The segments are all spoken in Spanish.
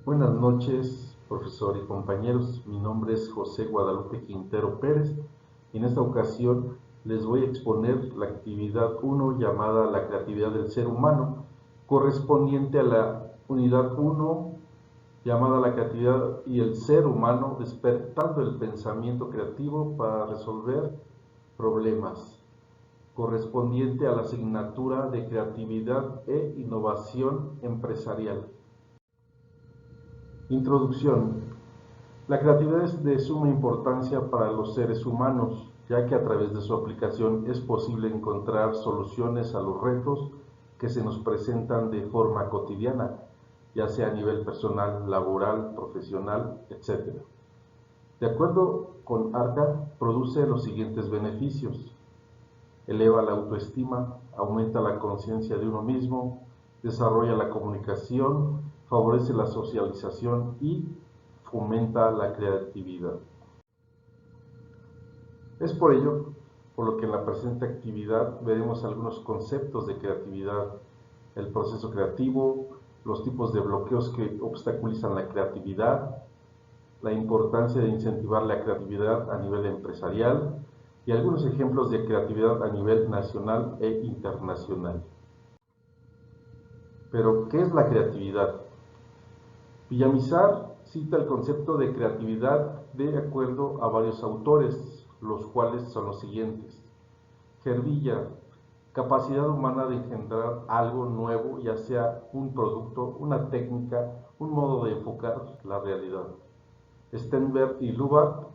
Buenas noches, profesor y compañeros. Mi nombre es José Guadalupe Quintero Pérez y en esta ocasión les voy a exponer la actividad 1 llamada la creatividad del ser humano, correspondiente a la unidad 1 llamada la creatividad y el ser humano despertando el pensamiento creativo para resolver problemas, correspondiente a la asignatura de creatividad e innovación empresarial. Introducción. La creatividad es de suma importancia para los seres humanos, ya que a través de su aplicación es posible encontrar soluciones a los retos que se nos presentan de forma cotidiana, ya sea a nivel personal, laboral, profesional, etc. De acuerdo con ARCA, produce los siguientes beneficios: eleva la autoestima, aumenta la conciencia de uno mismo, desarrolla la comunicación, favorece la socialización y fomenta la creatividad. Es por ello por lo que en la presente actividad veremos algunos conceptos de creatividad, el proceso creativo, los tipos de bloqueos que obstaculizan la creatividad, la importancia de incentivar la creatividad a nivel empresarial y algunos ejemplos de creatividad a nivel nacional e internacional. Pero, ¿qué es la creatividad? Villamizar cita el concepto de creatividad de acuerdo a varios autores, los cuales son los siguientes. Gervilla, capacidad humana de engendrar algo nuevo, ya sea un producto, una técnica, un modo de enfocar la realidad. Stenberg y Lubac,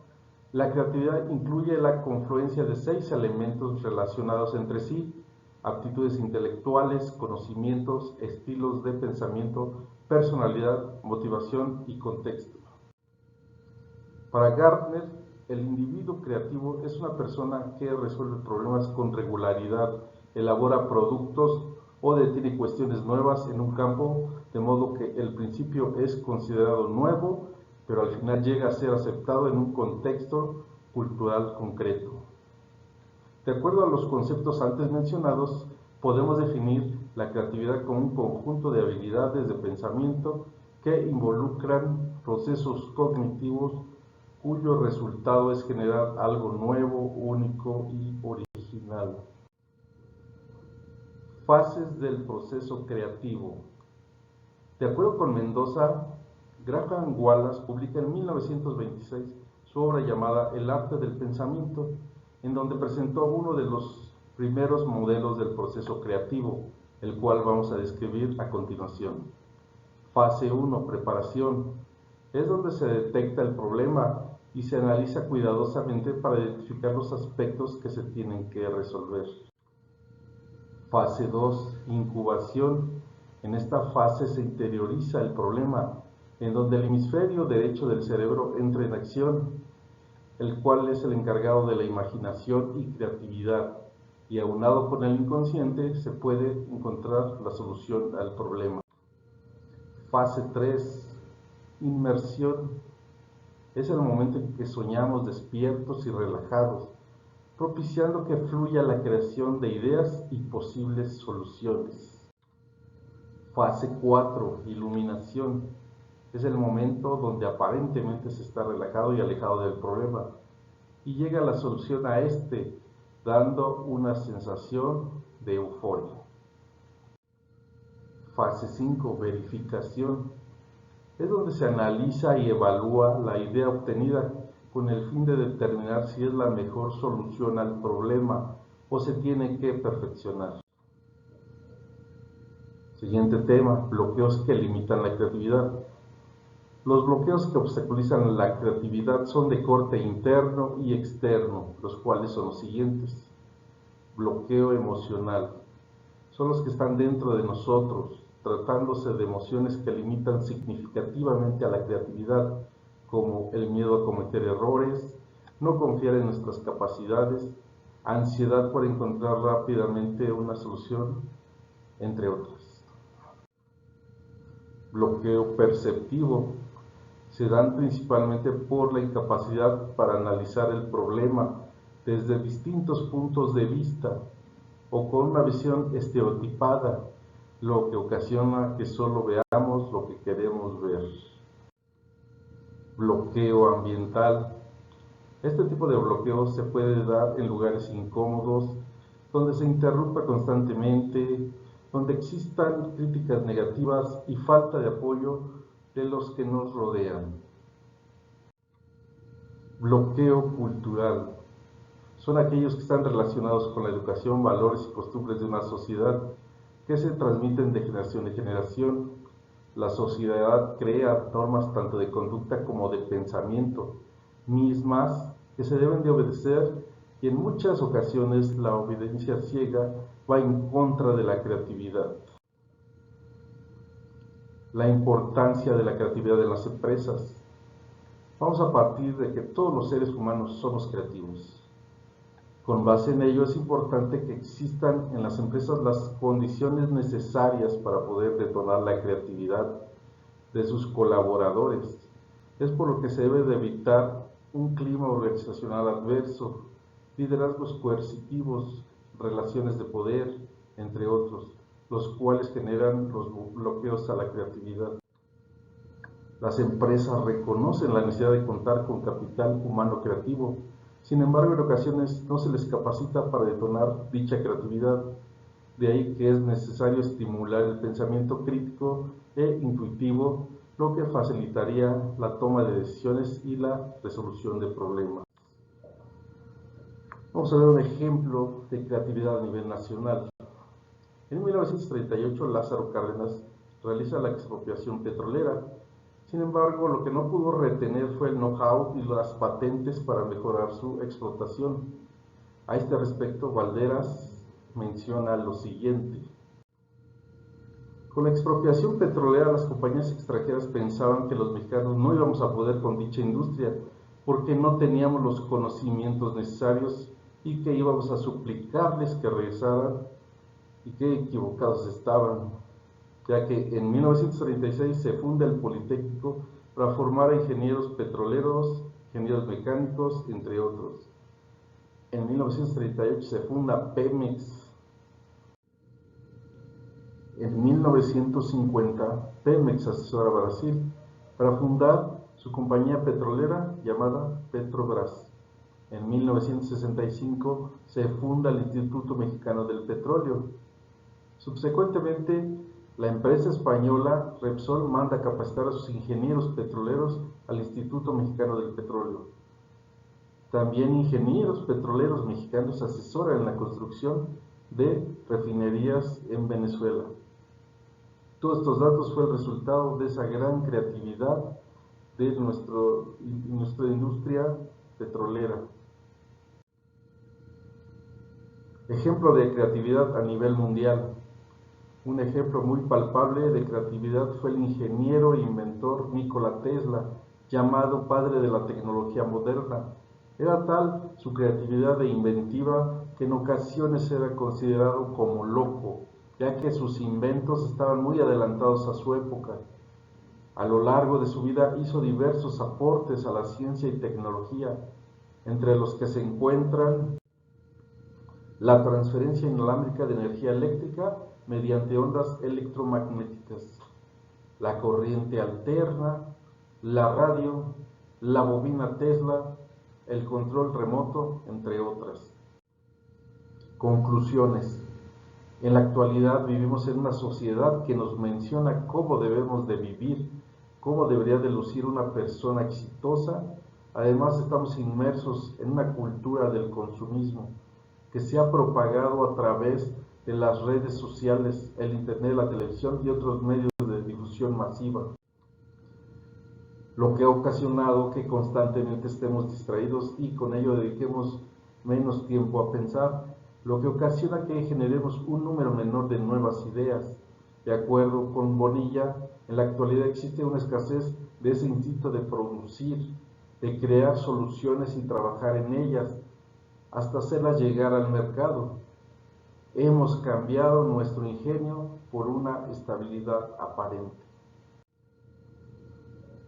la creatividad incluye la confluencia de 6 elementos relacionados entre sí: aptitudes intelectuales, conocimientos, estilos de pensamiento, personalidad, motivación y contexto. Para Gardner, el individuo creativo es una persona que resuelve problemas con regularidad, elabora productos o detiene cuestiones nuevas en un campo, de modo que el principio es considerado nuevo, pero al final llega a ser aceptado en un contexto cultural concreto. De acuerdo a los conceptos antes mencionados, podemos definir la creatividad como un conjunto de habilidades de pensamiento que involucran procesos cognitivos cuyo resultado es generar algo nuevo, único y original. Fases del proceso creativo. De acuerdo con Mendoza, Graham Wallace publica en 1926 su obra llamada El arte del pensamiento, en donde presentó uno de los primeros modelos del proceso creativo, el cual vamos a describir a continuación. Fase 1, preparación. Es donde se detecta el problema y se analiza cuidadosamente para identificar los aspectos que se tienen que resolver. Fase 2, incubación. En esta fase se interioriza el problema, en donde el hemisferio derecho del cerebro entra en acción, el cual es el encargado de la imaginación y creatividad, y aunado con el inconsciente se puede encontrar la solución al problema. Fase 3, inmersión. Es el momento en que soñamos despiertos y relajados, propiciando que fluya la creación de ideas y posibles soluciones. Fase 4, iluminación. Es el momento donde aparentemente se está relajado y alejado del problema y llega la solución a este, dando una sensación de euforia. Fase 5, verificación. Es donde se analiza y evalúa la idea obtenida con el fin de determinar si es la mejor solución al problema o se tiene que perfeccionar. Siguiente tema, bloqueos que limitan la creatividad. Los bloqueos que obstaculizan la creatividad son de corte interno y externo, los cuales son los siguientes. Bloqueo emocional. Son los que están dentro de nosotros, tratándose de emociones que limitan significativamente a la creatividad, como el miedo a cometer errores, no confiar en nuestras capacidades, ansiedad por encontrar rápidamente una solución, entre otras. Bloqueo perceptivo. Se dan principalmente por la incapacidad para analizar el problema desde distintos puntos de vista o con una visión estereotipada, lo que ocasiona que solo veamos lo que queremos ver. bloqueo ambiental. Este tipo de bloqueo se puede dar en lugares incómodos, donde se interrumpa constantemente, donde existan críticas negativas y falta de apoyo de los que nos rodean. Bloqueo cultural. Son aquellos que están relacionados con la educación, valores y costumbres de una sociedad que se transmiten de generación en generación. La sociedad crea normas tanto de conducta como de pensamiento, mismas que se deben de obedecer, y en muchas ocasiones la obediencia ciega va en contra de la creatividad. La importancia de la creatividad en las empresas. Vamos a partir de que todos los seres humanos somos creativos. Con base en ello es importante que existan en las empresas las condiciones necesarias para poder detonar la creatividad de sus colaboradores. Es por lo que se debe de evitar un clima organizacional adverso, liderazgos coercitivos, relaciones de poder, entre otros, los cuales generan los bloqueos a la creatividad. Las empresas reconocen la necesidad de contar con capital humano creativo. Sin embargo, en ocasiones no se les capacita para detonar dicha creatividad. De ahí que es necesario estimular el pensamiento crítico e intuitivo, lo que facilitaría la toma de decisiones y la resolución de problemas. Vamos a ver un ejemplo de creatividad a nivel nacional. En 1938, Lázaro Cárdenas realiza la expropiación petrolera. Sin embargo, lo que no pudo retener fue el know-how y las patentes para mejorar su explotación. A este respecto, Valderas menciona lo siguiente: con la expropiación petrolera, las compañías extranjeras pensaban que los mexicanos no íbamos a poder con dicha industria porque no teníamos los conocimientos necesarios y que íbamos a suplicarles que regresaran, y qué equivocados estaban, ya que en 1936 se funda el Politécnico para formar a ingenieros petroleros, ingenieros mecánicos, entre otros. En 1938 se funda Pemex. En 1950, Pemex asesora a Brasil para fundar su compañía petrolera llamada Petrobras. En 1965 se funda el Instituto Mexicano del Petróleo. Subsecuentemente, la empresa española Repsol manda capacitar a sus ingenieros petroleros al Instituto Mexicano del Petróleo. También ingenieros petroleros mexicanos asesoran en la construcción de refinerías en Venezuela. Todos estos datos fue el resultado de esa gran creatividad de nuestra industria petrolera. Ejemplo de creatividad a nivel mundial. Un ejemplo muy palpable de creatividad fue el ingeniero e inventor Nikola Tesla, llamado padre de la tecnología moderna. Era tal su creatividad e inventiva que en ocasiones era considerado como loco, ya que sus inventos estaban muy adelantados a su época. A lo largo de su vida hizo diversos aportes a la ciencia y tecnología, entre los que se encuentran la transferencia inalámbrica de energía eléctrica mediante ondas electromagnéticas, la corriente alterna, la radio, la bobina Tesla, el control remoto, entre otras. Conclusiones. En la actualidad vivimos en una sociedad que nos menciona cómo debemos de vivir, cómo debería de lucir una persona exitosa. Además, estamos inmersos en una cultura del consumismo que se ha propagado a través de las redes sociales, el internet, la televisión y otros medios de difusión masiva, lo que ha ocasionado que constantemente estemos distraídos y con ello dediquemos menos tiempo a pensar, lo que ocasiona que generemos un número menor de nuevas ideas. De acuerdo con Bonilla, en la actualidad existe una escasez de ese instinto de producir, de crear soluciones y trabajar en ellas, hasta hacerlas llegar al mercado. Hemos cambiado nuestro ingenio por una estabilidad aparente.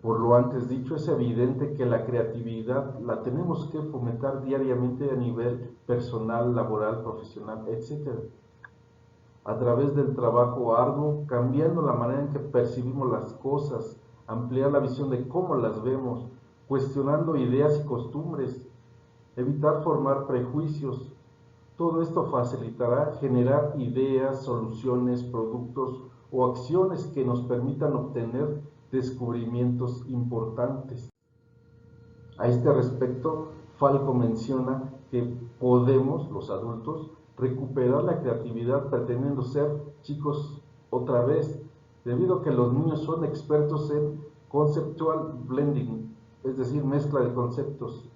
Por lo antes dicho, es evidente que la creatividad la tenemos que fomentar diariamente a nivel personal, laboral, profesional, etc. A través del trabajo arduo, cambiando la manera en que percibimos las cosas, ampliar la visión de cómo las vemos, cuestionando ideas y costumbres, evitar formar prejuicios. Todo esto facilitará generar ideas, soluciones, productos o acciones que nos permitan obtener descubrimientos importantes. A este respecto, Falco menciona que podemos, los adultos, recuperar la creatividad pretendiendo ser chicos otra vez, debido a que los niños son expertos en conceptual blending, es decir, mezcla de conceptos.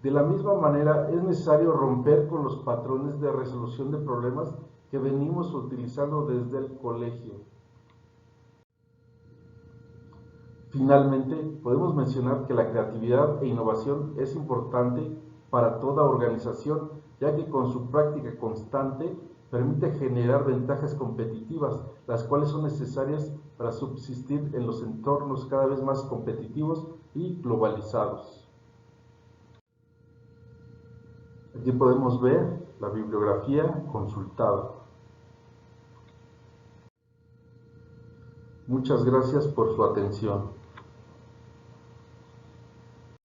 De la misma manera, es necesario romper con los patrones de resolución de problemas que venimos utilizando desde el colegio. Finalmente, podemos mencionar que la creatividad e innovación es importante para toda organización, ya que con su práctica constante permite generar ventajas competitivas, las cuales son necesarias para subsistir en los entornos cada vez más competitivos y globalizados. Aquí podemos ver la bibliografía consultada. Muchas gracias por su atención.